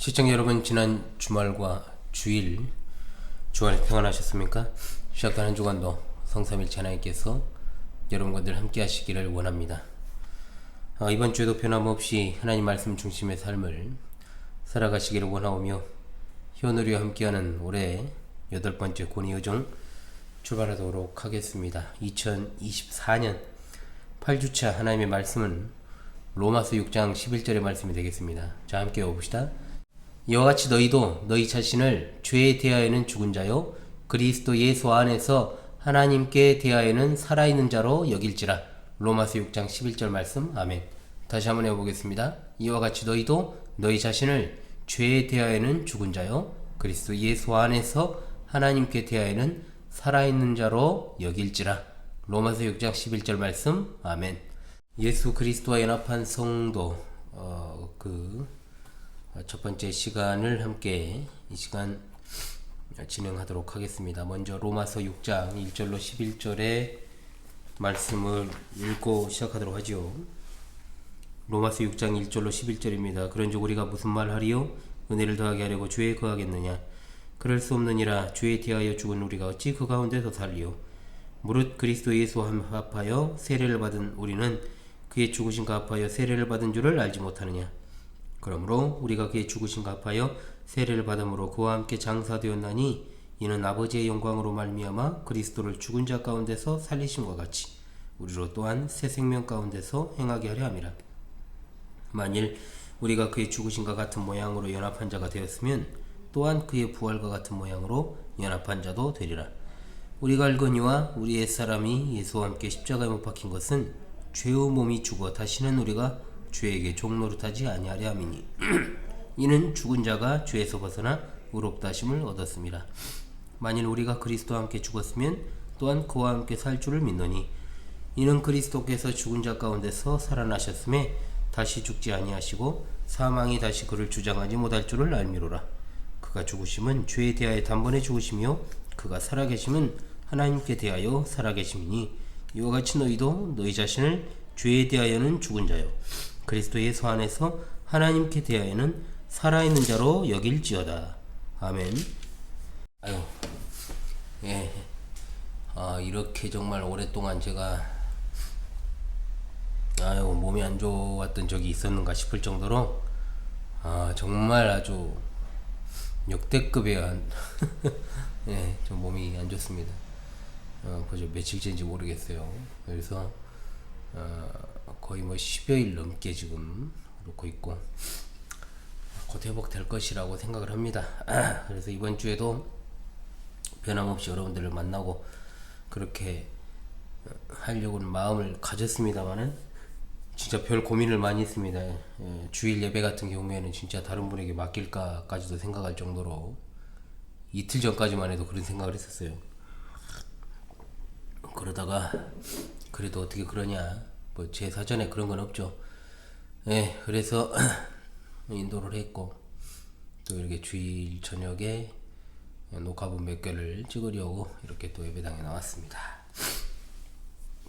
시청자 여러분, 지난 주말과 주일 주간에 평안하셨습니까? 시작된 한 주간도 성삼일체 하나님께서 여러분과들 함께 하시기를 원합니다. 이번 주에도 변함없이 하나님 말씀 중심의 삶을 살아가시기를 원하오며, 현우리와 함께하는 올해 8번째 권위의정 출발하도록 하겠습니다. 2024년 8주차 하나님의 말씀은 로마서 6장 11절의 말씀이 되겠습니다. 자, 함께 읽어봅시다. 이와 같이 너희도 너희 자신을 죄에 대하여는 죽은 자요 그리스도 예수 안에서 하나님께 대하여는 살아있는 자로 여길지라. 로마서 6장 11절 말씀. 아멘. 다시 한번 해보겠습니다. 이와 같이 너희도 너희 자신을 죄에 대하여는 죽은 자요 그리스도 예수 안에서 하나님께 대하여는 살아있는 자로 여길지라. 로마서 6장 11절 말씀. 아멘. 예수 그리스도와 연합한 성도, 첫 번째 시간을 함께 이 시간 진행하도록 하겠습니다. 먼저 로마서 6장 1절로 11절의 말씀을 읽고 시작하도록 하지요. 로마서 6장 1절로 11절입니다. 그런즉 우리가 무슨 말 하리요? 은혜를 더하게 하려고 죄에 거하겠느냐? 그럴 수 없느니라. 죄에 대하여 죽은 우리가 어찌 그 가운데서 살리요? 무릇 그리스도 예수와 합하여 세례를 받은 우리는 그의 죽으심과 합하여 세례를 받은 줄을 알지 못하느냐? 그러므로 우리가 그의 죽으심과 합하여 세례를 받음으로 그와 함께 장사되었나니 이는 아버지의 영광으로 말미암아 그리스도를 죽은 자 가운데서 살리심과 같이 우리로 또한 새 생명 가운데서 행하게 하려 함이라. 만일 우리가 그의 죽으심과 같은 모양으로 연합한 자가 되었으면 또한 그의 부활과 같은 모양으로 연합한 자도 되리라. 우리가 알거니와 우리 옛사람이 예수와 함께 십자가에 못 박힌 것은 죄의 몸이 죽어 다시는 우리가 죄에게 종노릇하지 아니하려 함이니 이는 죽은 자가 죄에서 벗어나 의롭다 하심을 얻었습니다. 만일 우리가 그리스도와 함께 죽었으면 또한 그와 함께 살 줄을 믿노니 이는 그리스도께서 죽은 자 가운데서 살아나셨음에 다시 죽지 아니하시고 사망이 다시 그를 주장하지 못할 줄을 알미로라. 그가 죽으심은 죄에 대하여 단번에 죽으시며 그가 살아계심은 하나님께 대하여 살아계심이니 이와 같이 너희도 너희 자신을 죄에 대하여는 죽은 자요 그리스도 예수 안에서 하나님께 대하여는 살아있는 자로 여길지어다. 아멘. 아유, 예. 이렇게 정말 오랫동안 제가 몸이 안 좋았던 적이 있었는가 싶을 정도로 정말 아주 역대급의 예, 좀 몸이 안 좋습니다. 벌써 며칠째인지 모르겠어요. 그래서 거의 10여일 넘게 지금 놓고 있고 곧 회복될 것이라고 생각을 합니다. 그래서 이번 주에도 변함없이 여러분들을 만나고 그렇게 하려고는 마음을 가졌습니다만은 진짜 별 고민을 많이 했습니다. 주일 예배 같은 경우에는 진짜 다른 분에게 맡길까까지도 생각할 정도로 이틀 전까지만 해도 그런 생각을 했었어요. 그러다가 그래도 어떻게 그러냐, 제 사전에 그런 건 없죠. 예, 그래서 인도를 했고 또 이렇게 주일 저녁에 녹화본 몇 개를 찍으려고 이렇게 또 예배당에 나왔습니다.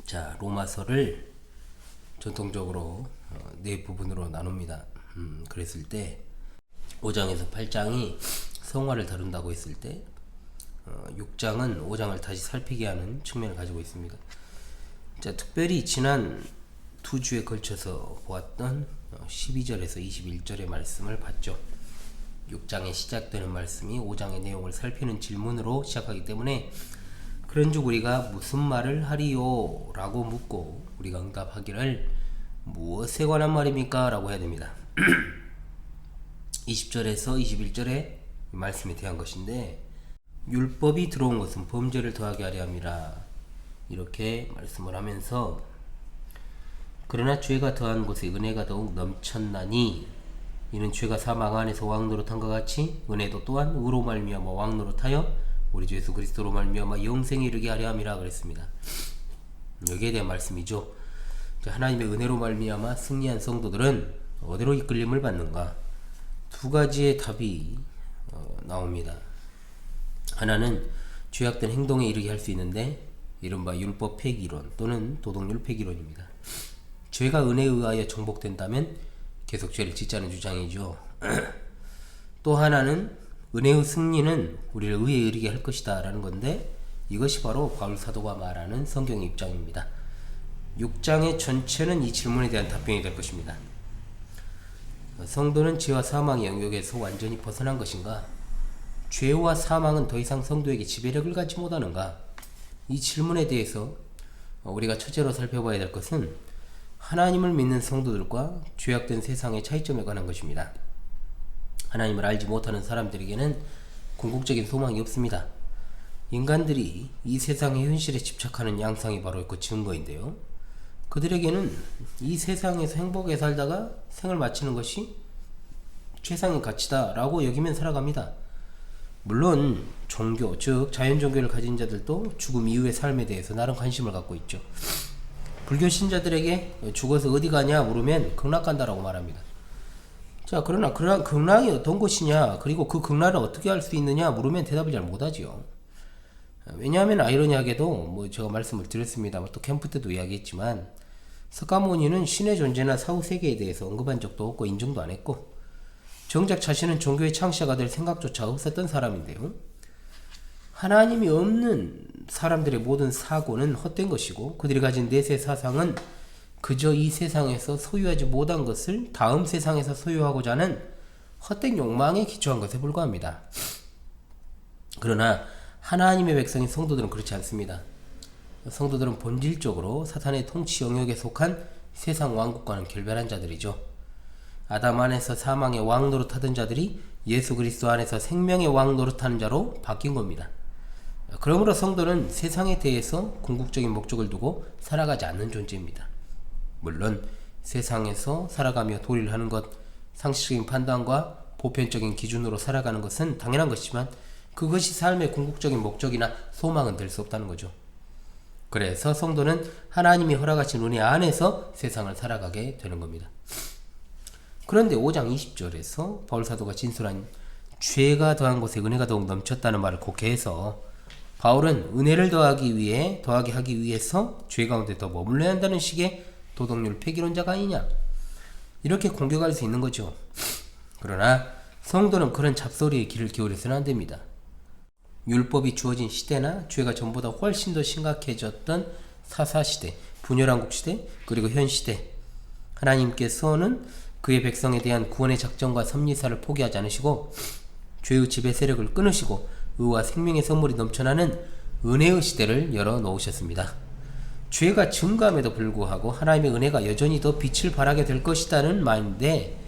자, 로마서를 전통적으로 네 부분으로 나눕니다. 그랬을 때 5장에서 8장이 성화를 다룬다고 했을 때 6장은 5장을 다시 살피게 하는 측면을 가지고 있습니다. 자, 특별히 지난 두 주에 걸쳐서 보았던 12절에서 21절의 말씀을 봤죠. 6장에 시작되는 말씀이 5장의 내용을 살피는 질문으로 시작하기 때문에 그런즉 우리가 무슨 말을 하리요? 라고 묻고 우리가 응답하기를 무엇에 관한 말입니까? 라고 해야 됩니다. 20절에서 21절의 말씀에 대한 것인데, 율법이 들어온 것은 범죄를 더하게 하려 함이라 이렇게 말씀을 하면서, 그러나 죄가 더한 곳에 은혜가 더욱 넘쳤나니 이는 죄가 사망 안에서 왕노릇한 것 같이 은혜도 또한 의로 말미암아 왕노릇하여 우리 주 예수 그리스도로 말미암아 영생에 이르게 하려 함이라 그랬습니다. 여기에 대한 말씀이죠. 하나님의 은혜로 말미암아 승리한 성도들은 어디로 이끌림을 받는가? 두 가지의 답이 나옵니다. 하나는 죄악된 행동에 이르게 할 수 있는데 이른바 율법 폐기론 또는 도덕률 폐기론입니다. 죄가 은혜에 의하여 정복된다면 계속 죄를 짓자는 주장이죠. 또 하나는 은혜의 승리는 우리를 의에 이르게 할 것이다 라는 건데, 이것이 바로 바울 사도가 말하는 성경의 입장입니다. 6장의 전체는 이 질문에 대한 답변이 될 것입니다. 성도는 죄와 사망의 영역에서 완전히 벗어난 것인가? 죄와 사망은 더 이상 성도에게 지배력을 갖지 못하는가? 이 질문에 대해서 우리가 첫째로 살펴봐야 될 것은 하나님을 믿는 성도들과 죄악된 세상의 차이점에 관한 것입니다. 하나님을 알지 못하는 사람들에게는 궁극적인 소망이 없습니다. 인간들이 이 세상의 현실에 집착하는 양상이 바로 그 증거인데요. 그들에게는 이 세상에서 행복하게 살다가 생을 마치는 것이 최상의 가치다 라고 여기면 살아갑니다. 물론 종교, 즉 자연 종교를 가진 자들도 죽음 이후의 삶에 대해서 나름 관심을 갖고 있죠. 불교 신자들에게 죽어서 어디 가냐 물으면 극락 간다라고 말합니다. 자, 그러나 그러한 극락이 어떤 것이냐, 그리고 그 극락을 어떻게 할 수 있느냐 물으면 대답을 잘 못하지요. 왜냐하면 아이러니하게도 제가 말씀을 드렸습니다. 또 캠프 때도 이야기했지만 석가모니는 신의 존재나 사후세계에 대해서 언급한 적도 없고 인정도 안 했고, 정작 자신은 종교의 창시자가 될 생각조차 없었던 사람인데요. 하나님이 없는 사람들의 모든 사고는 헛된 것이고, 그들이 가진 내세 사상은 그저 이 세상에서 소유하지 못한 것을 다음 세상에서 소유하고자 하는 헛된 욕망에 기초한 것에 불과합니다. 그러나 하나님의 백성인 성도들은 그렇지 않습니다. 성도들은 본질적으로 사탄의 통치 영역에 속한 세상 왕국과는 결별한 자들이죠. 아담 안에서 사망의 왕 노릇하던 자들이 예수 그리스도 안에서 생명의 왕 노릇하는 자로 바뀐 겁니다. 그러므로 성도는 세상에 대해서 궁극적인 목적을 두고 살아가지 않는 존재입니다. 물론 세상에서 살아가며 도리를 하는 것, 상식적인 판단과 보편적인 기준으로 살아가는 것은 당연한 것이지만 그것이 삶의 궁극적인 목적이나 소망은 될 수 없다는 거죠. 그래서 성도는 하나님이 허락하신 은혜 안에서 세상을 살아가게 되는 겁니다. 그런데 5장 20절에서 바울 사도가 진술한 죄가 더한 곳에 은혜가 더욱 넘쳤다는 말을 곡해해서 바울은 은혜를 더하게 하기 위해서 죄 가운데 더 머물러야 한다는 식의 도덕률 폐기론자가 아니냐, 이렇게 공격할 수 있는 거죠. 그러나 성도는 그런 잡소리에 귀를 기울여서는 안 됩니다. 율법이 주어진 시대나 죄가 전보다 훨씬 더 심각해졌던 사사시대, 분열왕국시대, 그리고 현시대, 하나님께서는 그의 백성에 대한 구원의 작정과 섭리사를 포기하지 않으시고 죄의 지배 세력을 끊으시고 의와 생명의 선물이 넘쳐나는 은혜의 시대를 열어놓으셨습니다. 죄가 증가함에도 불구하고 하나님의 은혜가 여전히 더 빛을 발하게 될 것이라는 말인데,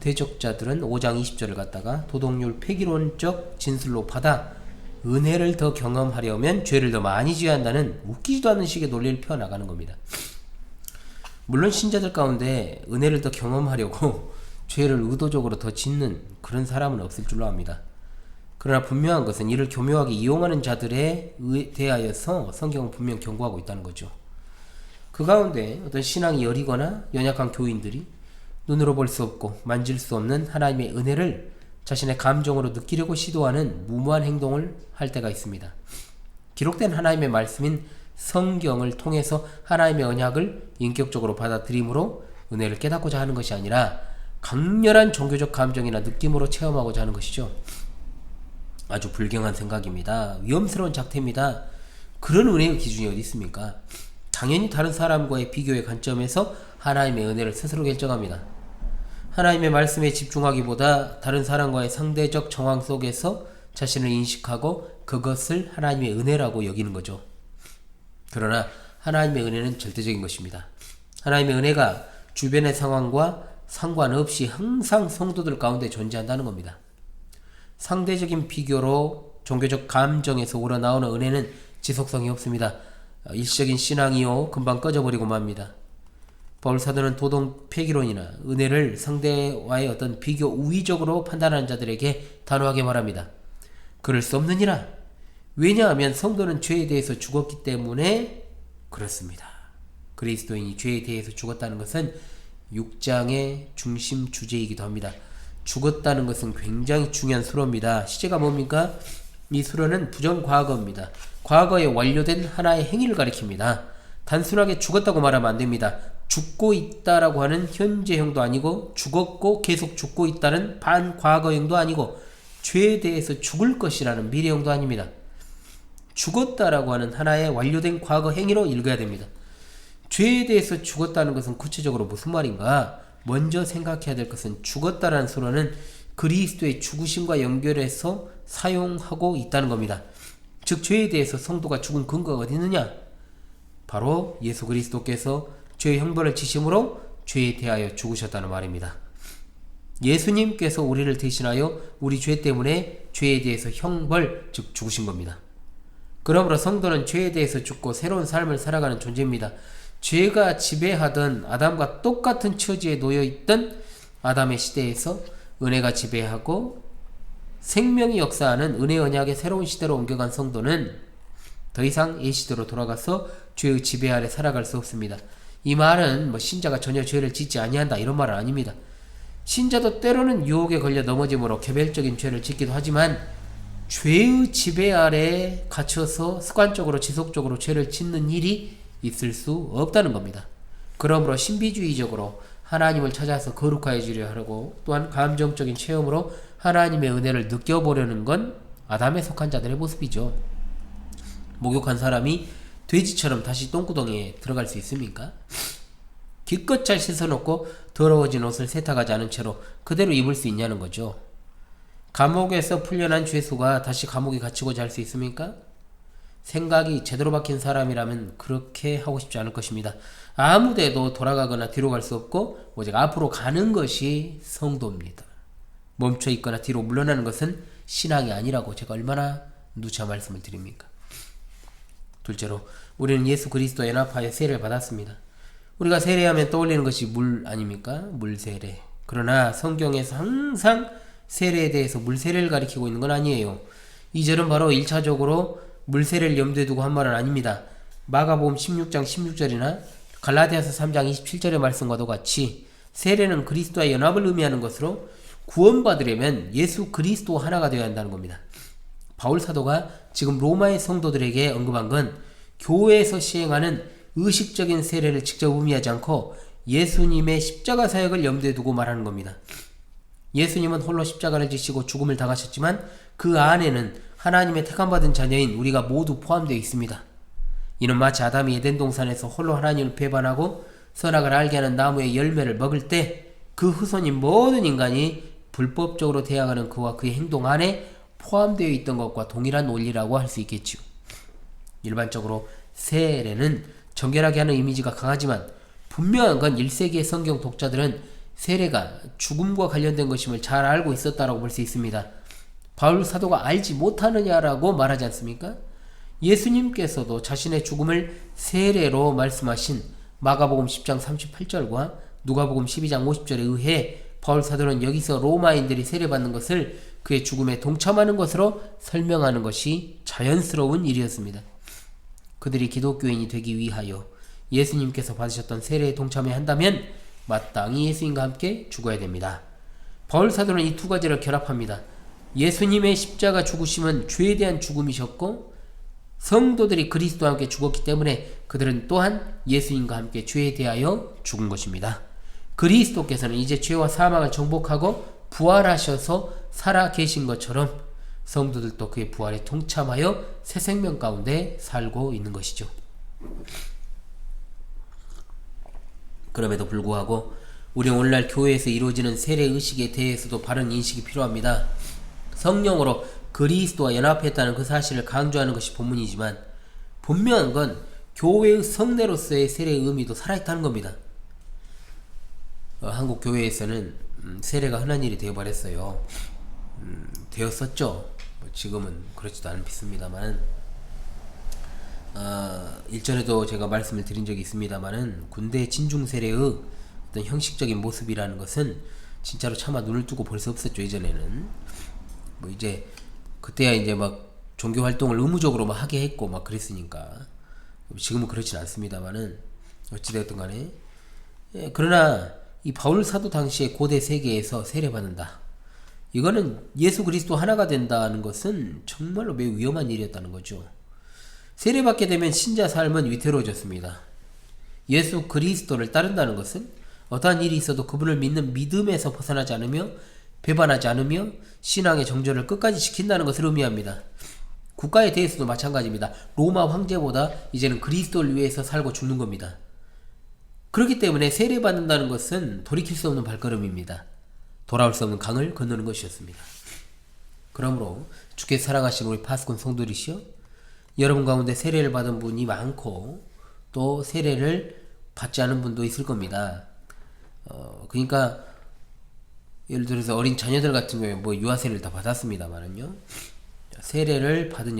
대적자들은 5장 20절을 갖다가 도덕률 폐기론적 진술로 받아 은혜를 더 경험하려면 죄를 더 많이 지어야 한다는 웃기지도 않는 식의 논리를 펴나가는 겁니다. 물론 신자들 가운데 은혜를 더 경험하려고 죄를 의도적으로 더 짓는 그런 사람은 없을 줄로 압니다. 그러나 분명한 것은 이를 교묘하게 이용하는 자들에 대하여서 성경은 분명 경고하고 있다는 거죠. 그 가운데 어떤 신앙이 여리거나 연약한 교인들이 눈으로 볼 수 없고 만질 수 없는 하나님의 은혜를 자신의 감정으로 느끼려고 시도하는 무모한 행동을 할 때가 있습니다. 기록된 하나님의 말씀인 성경을 통해서 하나님의 언약을 인격적으로 받아들임으로 은혜를 깨닫고자 하는 것이 아니라 강렬한 종교적 감정이나 느낌으로 체험하고자 하는 것이죠. 아주 불경한 생각입니다. 위험스러운 작태입니다. 그런 은혜의 기준이 어디 있습니까? 당연히 다른 사람과의 비교의 관점에서 하나님의 은혜를 스스로 결정합니다. 하나님의 말씀에 집중하기보다 다른 사람과의 상대적 정황 속에서 자신을 인식하고 그것을 하나님의 은혜라고 여기는 거죠. 그러나 하나님의 은혜는 절대적인 것입니다. 하나님의 은혜가 주변의 상황과 상관없이 항상 성도들 가운데 존재한다는 겁니다. 상대적인 비교로 종교적 감정에서 우러나오는 은혜는 지속성이 없습니다. 일시적인 신앙이요 금방 꺼져버리고 맙니다. 바울 사도는 도덕 폐기론이나 은혜를 상대와의 어떤 비교 우위적으로 판단하는 자들에게 단호하게 말합니다. 그럴 수 없느니라. 왜냐하면 성도는 죄에 대해서 죽었기 때문에 그렇습니다. 그리스도인이 죄에 대해서 죽었다는 것은 6장의 중심 주제이기도 합니다. 죽었다는 것은 굉장히 중요한 수로입니다. 시제가 뭡니까? 이 수로는 부정과거입니다. 과거에 완료된 하나의 행위를 가리킵니다. 단순하게 죽었다고 말하면 안 됩니다. 죽고 있다라고 하는 현재형도 아니고 죽었고 계속 죽고 있다는 반과거형도 아니고 죄에 대해서 죽을 것이라는 미래형도 아닙니다. 죽었다라고 하는 하나의 완료된 과거 행위로 읽어야 됩니다. 죄에 대해서 죽었다는 것은 구체적으로 무슨 말인가? 먼저 생각해야 될 것은 죽었다라는 선언은 그리스도의 죽으심과 연결해서 사용하고 있다는 겁니다. 즉 죄에 대해서 성도가 죽은 근거가 어디 있느냐? 바로 예수 그리스도께서 죄의 형벌을 지심으로 죄에 대하여 죽으셨다는 말입니다. 예수님께서 우리를 대신하여 우리 죄 때문에 죄에 대해서 형벌, 즉 죽으신 겁니다. 그러므로 성도는 죄에 대해서 죽고 새로운 삶을 살아가는 존재입니다. 죄가 지배하던 아담과 똑같은 처지에 놓여있던 아담의 시대에서 은혜가 지배하고 생명이 역사하는 은혜 언약의 새로운 시대로 옮겨간 성도는 더 이상 옛시대로 돌아가서 죄의 지배 아래 살아갈 수 없습니다. 이 말은 신자가 전혀 죄를 짓지 아니한다 이런 말은 아닙니다. 신자도 때로는 유혹에 걸려 넘어짐으로 개별적인 죄를 짓기도 하지만 죄의 지배 아래에 갇혀서 습관적으로 지속적으로 죄를 짓는 일이 있을 수 없다는 겁니다. 그러므로 신비주의적으로 하나님을 찾아서 거룩해지려 하고 또한 감정적인 체험으로 하나님의 은혜를 느껴보려는 건 아담에 속한 자들의 모습이죠. 목욕한 사람이 돼지처럼 다시 똥구덩이에 들어갈 수 있습니까? 기껏 잘 씻어놓고 더러워진 옷을 세탁하지 않은 채로 그대로 입을 수 있냐는 거죠. 감옥에서 풀려난 죄수가 다시 감옥에 갇히고 잘 수 있습니까? 생각이 제대로 박힌 사람이라면 그렇게 하고 싶지 않을 것입니다. 아무데도 돌아가거나 뒤로 갈 수 없고 오직 앞으로 가는 것이 성도입니다. 멈춰 있거나 뒤로 물러나는 것은 신앙이 아니라고 제가 얼마나 누차 말씀을 드립니까? 둘째로 우리는 예수 그리스도에 연합하여 세례를 받았습니다. 우리가 세례하면 떠올리는 것이 물 아닙니까? 물세례. 그러나 성경에서 항상 세례에 대해서 물세례를 가리키고 있는 건 아니에요. 이 절은 바로 1차적으로 물세례를 염두에 두고 한 말은 아닙니다. 마가복음 16장 16절이나 갈라디아서 3장 27절의 말씀과도 같이 세례는 그리스도와 연합을 의미하는 것으로 구원받으려면 예수 그리스도 하나가 되어야 한다는 겁니다. 바울 사도가 지금 로마의 성도들에게 언급한 건 교회에서 시행하는 의식적인 세례를 직접 의미하지 않고 예수님의 십자가 사역을 염두에 두고 말하는 겁니다. 예수님은 홀로 십자가를 지시고 죽음을 당하셨지만 그 안에는 하나님의 택함받은 자녀인 우리가 모두 포함되어 있습니다. 이는 마치 아담이 에덴 동산에서 홀로 하나님을 배반하고 선악을 알게 하는 나무의 열매를 먹을 때 그 후손인 모든 인간이 불법적으로 대항하는 그와 그의 행동 안에 포함되어 있던 것과 동일한 원리라고 할 수 있겠지요. 일반적으로 세례는 정결하게 하는 이미지가 강하지만 분명한 건 1세기의 성경 독자들은 세례가 죽음과 관련된 것임을 잘 알고 있었다라고 볼 수 있습니다. 바울 사도가 알지 못하느냐라고 말하지 않습니까? 예수님께서도 자신의 죽음을 세례로 말씀하신 마가복음 10장 38절과 누가복음 12장 50절에 의해 바울 사도는 여기서 로마인들이 세례받는 것을 그의 죽음에 동참하는 것으로 설명하는 것이 자연스러운 일이었습니다. 그들이 기독교인이 되기 위하여 예수님께서 받으셨던 세례에 동참해야 한다면 마땅히 예수님과 함께 죽어야 됩니다. 바울 사도는 이 두 가지를 결합합니다. 예수님의 십자가 죽으심은 죄에 대한 죽음이셨고 성도들이 그리스도와 함께 죽었기 때문에 그들은 또한 예수님과 함께 죄에 대하여 죽은 것입니다. 그리스도께서는 이제 죄와 사망을 정복하고 부활하셔서 살아 계신 것처럼 성도들도 그의 부활에 동참하여 새 생명 가운데 살고 있는 것이죠. 그럼에도 불구하고 우리 오늘날 교회에서 이루어지는 세례 의식에 대해서도 바른 인식이 필요합니다. 성령으로 그리스도와 연합했다는 그 사실을 강조하는 것이 본문이지만 분명한 건 교회의 성례로서의 세례의 의미도 살아있다는 겁니다. 한국 교회에서는 세례가 흔한 일이 되어버렸어요. 되었었죠. 지금은 그렇지도 않습니다만 일전에도 제가 말씀을 드린 적이 있습니다만은 군대 진중 세례의 어떤 형식적인 모습이라는 것은 진짜로 차마 눈을 뜨고 볼 수 없었죠. 이전에는 이제 그때야 이제 막 종교 활동을 의무적으로 막 하게 했고 막 그랬으니까 지금은 그렇진 않습니다만은 어찌되었든 간에 그러나 이 바울 사도 당시에 고대 세계에서 세례받는다. 이거는 예수 그리스도 하나가 된다는 것은 정말로 매우 위험한 일이었다는 거죠. 세례받게 되면 신자 삶은 위태로워졌습니다. 예수 그리스도를 따른다는 것은 어떠한 일이 있어도 그분을 믿는 믿음에서 벗어나지 않으며 배반하지 않으며 신앙의 정절을 끝까지 지킨다는 것을 의미합니다. 국가에 대해서도 마찬가지입니다. 로마 황제보다 이제는 그리스도를 위해서 살고 죽는 겁니다. 그렇기 때문에 세례받는다는 것은 돌이킬 수 없는 발걸음입니다. 돌아올 수 없는 강을 건너는 것이었습니다. 그러므로 주께서 사랑하신 우리 파수꾼 성도들이시여, 여러분 가운데 세례를 받은 분이 많고 또 세례를 받지 않은 분도 있을 겁니다. 그러니까 예를 들어서 어린 자녀들 같은 경우에 뭐 유아세례를 다 받았습니다만은요, 세례를 받은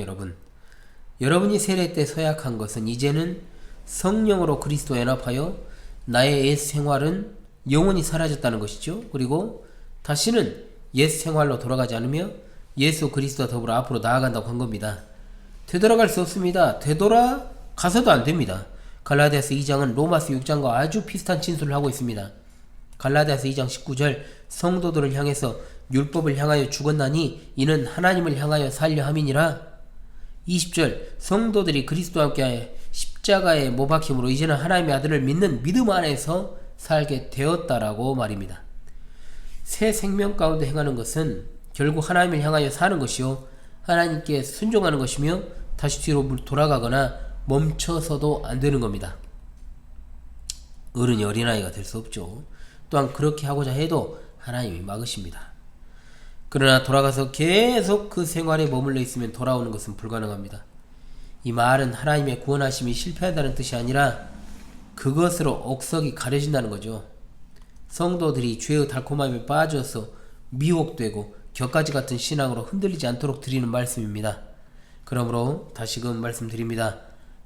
여러분이 세례 때 서약한 것은 이제는 성령으로 그리스도와 연합하여 나의 옛 생활은 영원히 사라졌다는 것이죠. 그리고 다시는 옛 생활로 돌아가지 않으며 예수 그리스도와 더불어 앞으로 나아간다고 한 겁니다. 되돌아갈 수 없습니다. 되돌아가서도 안 됩니다. 갈라디아서 2장은 로마서 6장과 아주 비슷한 진술을 하고 있습니다. 갈라디아서 2장 19절, 성도들을 향해서 율법을 향하여 죽었나니 이는 하나님을 향하여 살려 함이니라. 20절, 성도들이 그리스도와 함께 십자가에 못 박힘으로 이제는 하나님의 아들을 믿는 믿음 안에서 살게 되었다라고 말입니다. 새 생명 가운데 행하는 것은 결국 하나님을 향하여 사는 것이요, 하나님께 순종하는 것이며 다시 뒤로 돌아가거나 멈춰서도 안 되는 겁니다. 어른이 어린아이가 될 수 없죠. 또한 그렇게 하고자 해도 하나님이 막으십니다. 그러나 돌아가서 계속 그 생활에 머물러 있으면 돌아오는 것은 불가능합니다. 이 말은 하나님의 구원하심이 실패한다는 뜻이 아니라 그것으로 억석이 가려진다는 거죠. 성도들이 죄의 달콤함에 빠져서 미혹되고 격가지 같은 신앙으로 흔들리지 않도록 드리는 말씀입니다. 그러므로 다시금 말씀드립니다.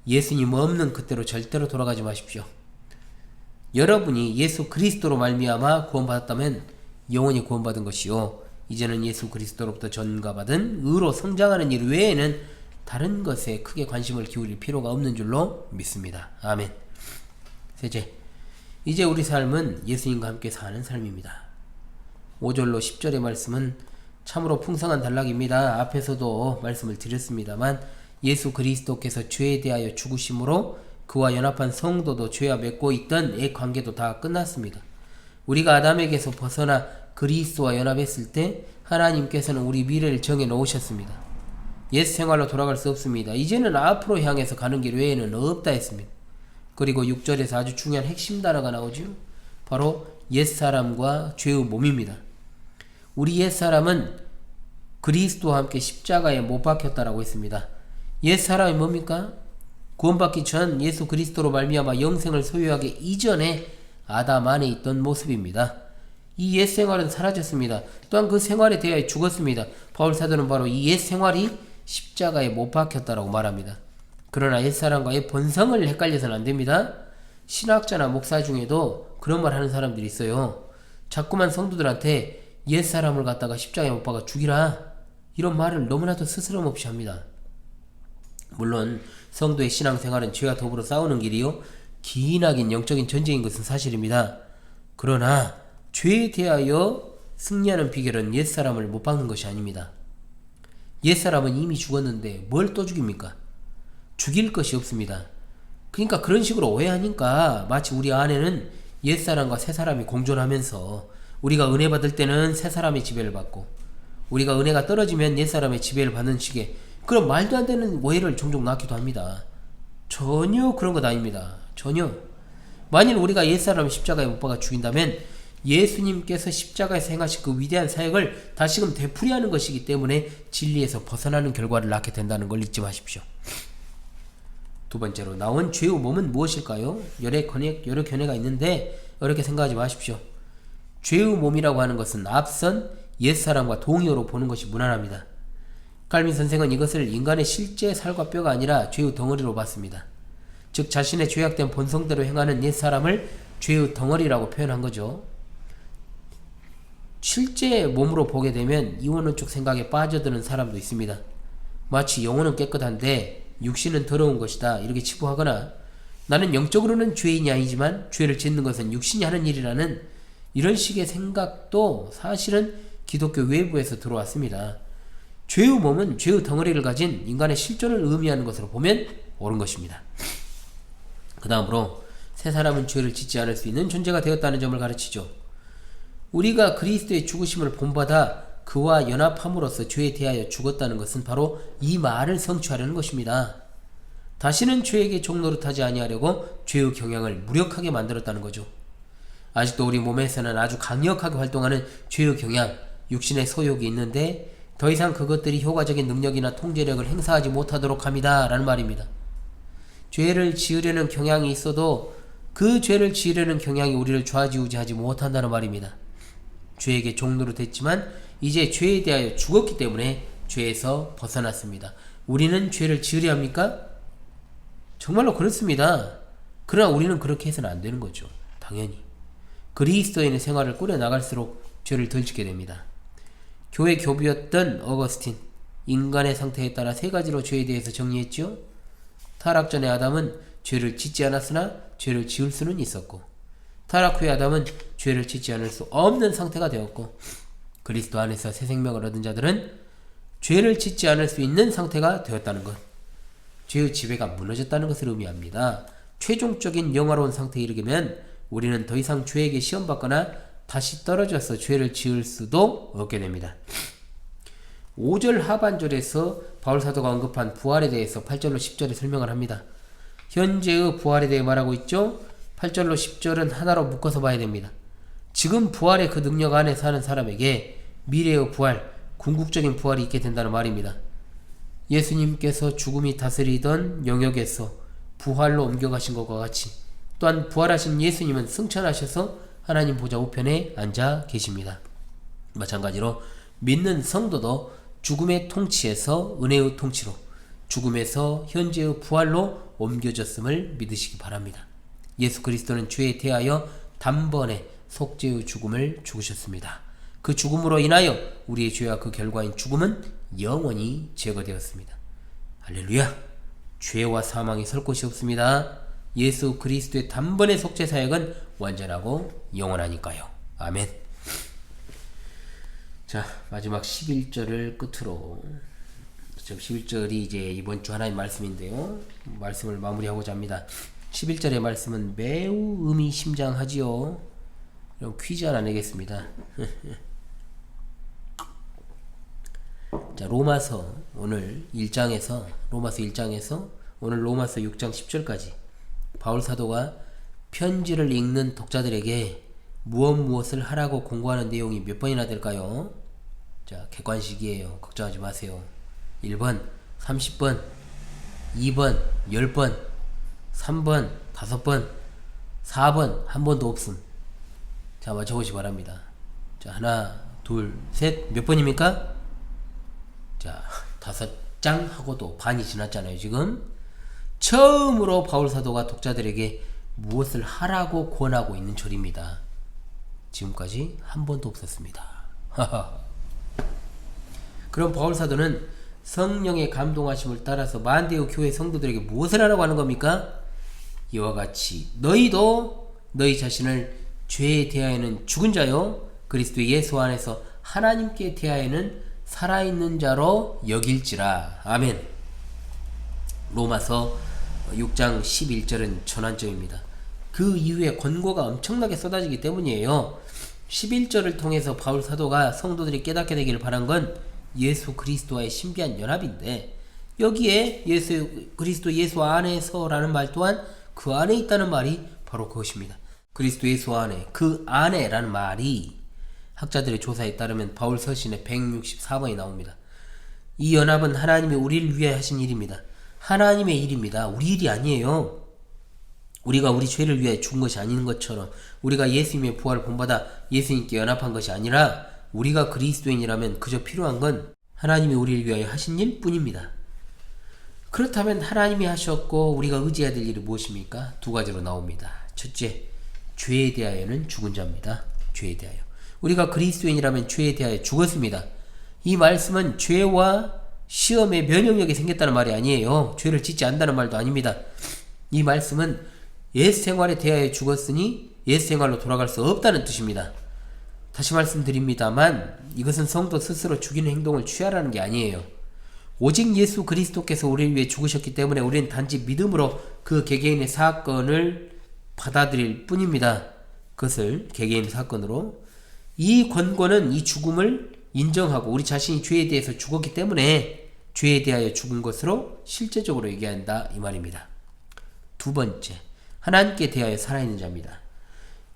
예수님 없는 그때로 절대로 돌아가지 마십시오. 여러분이 예수 그리스도로 말미암아 구원받았다면 영원히 구원받은 것이요, 이제는 예수 그리스도로부터 전가받은 의로 성장하는 일 외에는 다른 것에 크게 관심을 기울일 필요가 없는 줄로 믿습니다. 아멘. 셋째, 이제 우리 삶은 예수님과 함께 사는 삶입니다. 5절로 10절의 말씀은 참으로 풍성한 단락입니다. 앞에서도 말씀을 드렸습니다만 예수 그리스도께서 죄에 대하여 죽으심으로 그와 연합한 성도도 죄와 맺고 있던 옛 관계도 다 끝났습니다. 우리가 아담에게서 벗어나 그리스도와 연합했을 때 하나님께서는 우리 미래를 정해 놓으셨습니다. 옛 생활로 돌아갈 수 없습니다. 이제는 앞으로 향해서 가는 길 외에는 없다 했습니다. 그리고 6절에서 아주 중요한 핵심 단어가 나오죠. 바로 옛사람과 죄의 몸입니다. 우리 옛사람은 그리스도와 함께 십자가에 못 박혔다라고 했습니다. 옛사람이 뭡니까? 구원받기 전 예수 그리스도로 말미암아 영생을 소유하기 이전에 아담 안에 있던 모습입니다. 이 옛 생활은 사라졌습니다. 또한 그 생활에 대하여 죽었습니다. 바울 사도는 바로 이 옛 생활이 십자가에 못 박혔다라고 말합니다. 그러나 옛사람과 옛 본성을 헷갈려서는 안 됩니다. 신학자나 목사 중에도 그런 말 하는 사람들이 있어요. 자꾸만 성도들한테 옛사람을 갖다가 십자가에 못 박아 죽이라, 이런 말을 너무나도 스스럼 없이 합니다. 물론 성도의 신앙생활은 죄와 더불어 싸우는 길이요, 기나긴 영적인 전쟁인 것은 사실입니다. 그러나 죄에 대하여 승리하는 비결은 옛사람을 못 박는 것이 아닙니다. 옛사람은 이미 죽었는데 뭘 또 죽입니까? 죽일 것이 없습니다. 그러니까 그런 식으로 오해하니까 마치 우리 안에는 옛사람과 새사람이 공존하면서 우리가 은혜 받을 때는 새사람의 지배를 받고 우리가 은혜가 떨어지면 옛사람의 지배를 받는 식의 그런 말도 안 되는 오해를 종종 낳기도 합니다. 전혀 그런 것 아닙니다. 전혀. 만일 우리가 옛사람을 십자가에 못 박아 죽인다면 예수님께서 십자가에서 행하신 그 위대한 사역을 다시금 되풀이하는 것이기 때문에 진리에서 벗어나는 결과를 낳게 된다는 걸 잊지 마십시오. 두 번째로, 나온 죄의 몸은 무엇일까요? 여러 견해가 있는데 어렵게 생각하지 마십시오. 죄의 몸이라고 하는 것은 앞선 옛사람과 동의어로 보는 것이 무난합니다. 칼빈 선생은 이것을 인간의 실제 살과 뼈가 아니라 죄의 덩어리로 봤습니다. 즉 자신의 죄악된 본성대로 행하는 옛사람을 죄의 덩어리라고 표현한 거죠. 실제 몸으로 보게 되면 이원론 쪽 생각에 빠져드는 사람도 있습니다. 마치 영혼은 깨끗한데 육신은 더러운 것이다 이렇게 치부하거나, 나는 영적으로는 죄인이 아니지만 죄를 짓는 것은 육신이 하는 일이라는 이런 식의 생각도 사실은 기독교 외부에서 들어왔습니다. 죄의 몸은 죄의 덩어리를 가진 인간의 실존을 의미하는 것으로 보면 옳은 것입니다. 그 다음으로 새 사람은 죄를 짓지 않을 수 있는 존재가 되었다는 점을 가르치죠. 우리가 그리스도의 죽으심을 본받아 그와 연합함으로써 죄에 대하여 죽었다는 것은 바로 이 말을 성취하려는 것입니다. 다시는 죄에게 종노릇하지 아니하려고 죄의 경향을 무력하게 만들었다는 거죠. 아직도 우리 몸에서는 아주 강력하게 활동하는 죄의 경향, 육신의 소욕이 있는데 더 이상 그것들이 효과적인 능력이나 통제력을 행사하지 못하도록 합니다. 라는 말입니다. 죄를 지으려는 경향이 있어도 그 죄를 지으려는 경향이 우리를 좌지우지하지 못한다는 말입니다. 죄에게 종노릇했지만 이제 죄에 대하여 죽었기 때문에 죄에서 벗어났습니다. 우리는 죄를 지으려 합니까? 정말로 그렇습니다. 그러나 우리는 그렇게 해서는 안 되는 거죠. 당연히. 그리스도인의 생활을 꾸려나갈수록 죄를 덜 짓게 됩니다. 교회 교부였던 어거스틴, 인간의 상태에 따라 세 가지로 죄에 대해서 정리했죠. 타락 전에 아담은 죄를 짓지 않았으나 죄를 지을 수는 있었고, 타락 후에 아담은 죄를 짓지 않을 수 없는 상태가 되었고, 그리스도 안에서 새 생명을 얻은 자들은 죄를 짓지 않을 수 있는 상태가 되었다는 것. 죄의 지배가 무너졌다는 것을 의미합니다. 최종적인 영화로운 상태에 이르면 우리는 더 이상 죄에게 시험받거나 다시 떨어져서 죄를 지을 수도 없게 됩니다. 5절 하반절에서 바울사도가 언급한 부활에 대해서 8절로 10절에 설명을 합니다. 현재의 부활에 대해 말하고 있죠. 8절로 10절은 하나로 묶어서 봐야 됩니다. 지금 부활의 그 능력 안에 사는 사람에게 미래의 부활, 궁극적인 부활이 있게 된다는 말입니다. 예수님께서 죽음이 다스리던 영역에서 부활로 옮겨가신 것과 같이 또한 부활하신 예수님은 승천하셔서 하나님 보좌 우편에 앉아 계십니다. 마찬가지로 믿는 성도도 죽음의 통치에서 은혜의 통치로, 죽음에서 현재의 부활로 옮겨졌음을 믿으시기 바랍니다. 예수 그리스도는 죄에 대하여 단번에 속죄의 죽음을 죽으셨습니다. 그 죽음으로 인하여 우리의 죄와 그 결과인 죽음은 영원히 제거되었습니다. 할렐루야! 죄와 사망이 설 곳이 없습니다. 예수 그리스도의 단번의 속죄 사역은 완전하고 영원하니까요. 아멘. 자, 마지막 11절을 끝으로, 11절이 이제 이번 주 하나의 말씀인데요. 말씀을 마무리하고자 합니다. 11절의 말씀은 매우 의미심장하지요. 그럼 퀴즈 하나 내겠습니다. 자, 로마서 오늘 1장에서 오늘 로마서 6장 10절까지 바울 사도가 편지를 읽는 독자들에게 무엇을 하라고 공고하는 내용이 몇 번이나 될까요? 자, 객관식이에요. 걱정하지 마세요. 1번 30번, 2번 10번, 3번 5번, 4번 한 번도 없음. 자, 맞춰보시 바랍니다. 자, 하나, 둘, 셋. 몇 번입니까? 자, 5장 하고도 반이 지났잖아요. 지금 처음으로 바울 사도가 독자들에게 무엇을 하라고 권하고 있는 절입니다. 지금까지 한 번도 없었습니다. 그럼 바울 사도는 성령의 감동하심을 따라서 만대의 교회 성도들에게 무엇을 하라고 하는 겁니까? 이와 같이 너희도 너희 자신을 죄에 대하여는 죽은 자요 그리스도 예수 안에서 하나님께 대하여는 살아있는 자로 여길지라. 아멘. 로마서 6장 11절은 전환점입니다. 그 이후에 권고가 엄청나게 쏟아지기 때문이에요. 11절을 통해서 바울 사도가 성도들이 깨닫게 되기를 바란 건 예수 그리스도와의 신비한 연합인데, 여기에 그리스도 예수 안에서라는 말 또한 그 안에 있다는 말이 바로 그것입니다. 그리스도 예수 안에, 그 안에라는 말이 학자들의 조사에 따르면 바울 서신에 164번이 나옵니다. 이 연합은 하나님이 우리를 위해 하신 일입니다. 하나님의 일입니다. 우리 일이 아니에요. 우리가 우리 죄를 위해 죽은 것이 아닌 것처럼, 우리가 예수님의 부활을 본받아 예수님께 연합한 것이 아니라, 우리가 그리스도인이라면 그저 필요한 건 하나님이 우리를 위하여 하신 일 뿐입니다. 그렇다면 하나님이 하셨고 우리가 의지해야 될 일이 무엇입니까? 두 가지로 나옵니다. 첫째, 죄에 대하여는 죽은 자입니다. 죄에 대하여. 우리가 그리스도인이라면 죄에 대하여 죽었습니다. 이 말씀은 죄와 시험의 면역력이 생겼다는 말이 아니에요. 죄를 짓지 않는다는 말도 아닙니다. 이 말씀은 옛 생활에 대하여 죽었으니 옛 생활로 돌아갈 수 없다는 뜻입니다. 다시 말씀드립니다만 이것은 성도 스스로 죽이는 행동을 취하라는 게 아니에요. 오직 예수 그리스도께서 우리를 위해 죽으셨기 때문에 우리는 단지 믿음으로 그 개개인의 사건을 받아들일 뿐입니다. 그것을 개개인 사건으로 이 권고는 이 죽음을 인정하고 우리 자신이 죄에 대해서 죽었기 때문에 죄에 대하여 죽은 것으로 실제적으로 얘기한다 이 말입니다. 두 번째, 하나님께 대하여 살아있는 자입니다.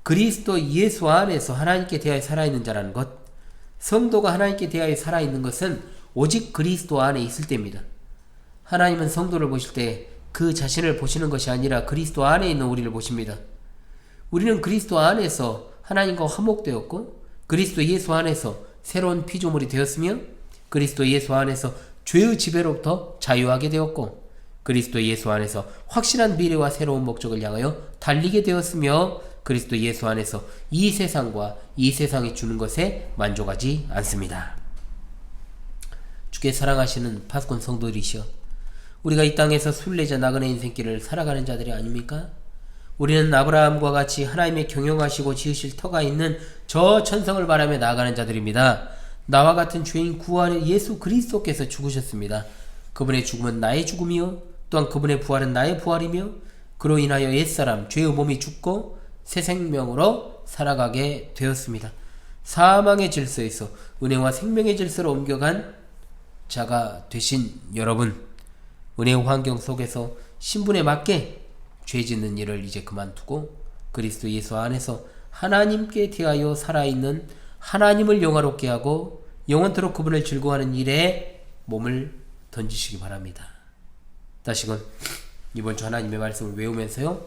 그리스도 예수 안에서 하나님께 대하여 살아있는 자라는 것, 성도가 하나님께 대하여 살아있는 것은 오직 그리스도 안에 있을 때입니다. 하나님은 성도를 보실 때 그 자신을 보시는 것이 아니라 그리스도 안에 있는 우리를 보십니다. 우리는 그리스도 안에서 하나님과 화목되었고 그리스도 예수 안에서 새로운 피조물이 되었으며 그리스도 예수 안에서 죄의 지배로부터 자유하게 되었고 그리스도 예수 안에서 확실한 미래와 새로운 목적을 향하여 달리게 되었으며 그리스도 예수 안에서 이 세상과 이 세상이 주는 것에 만족하지 않습니다. 주께 사랑하시는 파수꾼 성도들이시여, 우리가 이 땅에서 순례자 나그네 인생길을 살아가는 자들이 아닙니까? 우리는 아브라함과 같이 하나님의 경영하시고 지으실 터가 있는 저 천성을 바라며 나아가는 자들입니다. 나와 같은 죄인 구원의 예수 그리스도께서 죽으셨습니다. 그분의 죽음은 나의 죽음이요 또한 그분의 부활은 나의 부활이며 그로 인하여 옛사람 죄의 몸이 죽고 새 생명으로 살아가게 되었습니다. 사망의 질서에서 은혜와 생명의 질서로 옮겨간 자가 되신 여러분, 은혜의 환경 속에서 신분에 맞게 죄 짓는 일을 이제 그만두고 그리스도 예수 안에서 하나님께 대하여 살아있는 하나님을 영화롭게 하고 영원토록 그분을 즐거워하는 일에 몸을 던지시기 바랍니다. 다시금 이번 주 하나님의 말씀을 외우면서요,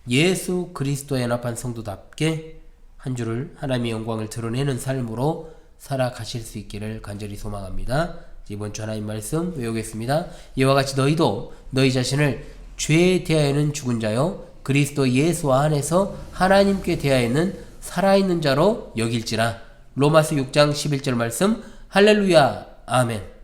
예수 그리스도에 연합한 성도답게 한 주를 하나님의 영광을 드러내는 삶으로 살아가실 수 있기를 간절히 소망합니다. 이번 주 하나님 말씀 외우겠습니다. 이와 같이 너희도 너희 자신을 죄에 대하여는 죽은 자요 그리스도 예수 안에서 하나님께 대하여는 살아있는 자로 여길지라. 로마서 6장 11절 말씀. 할렐루야. 아멘.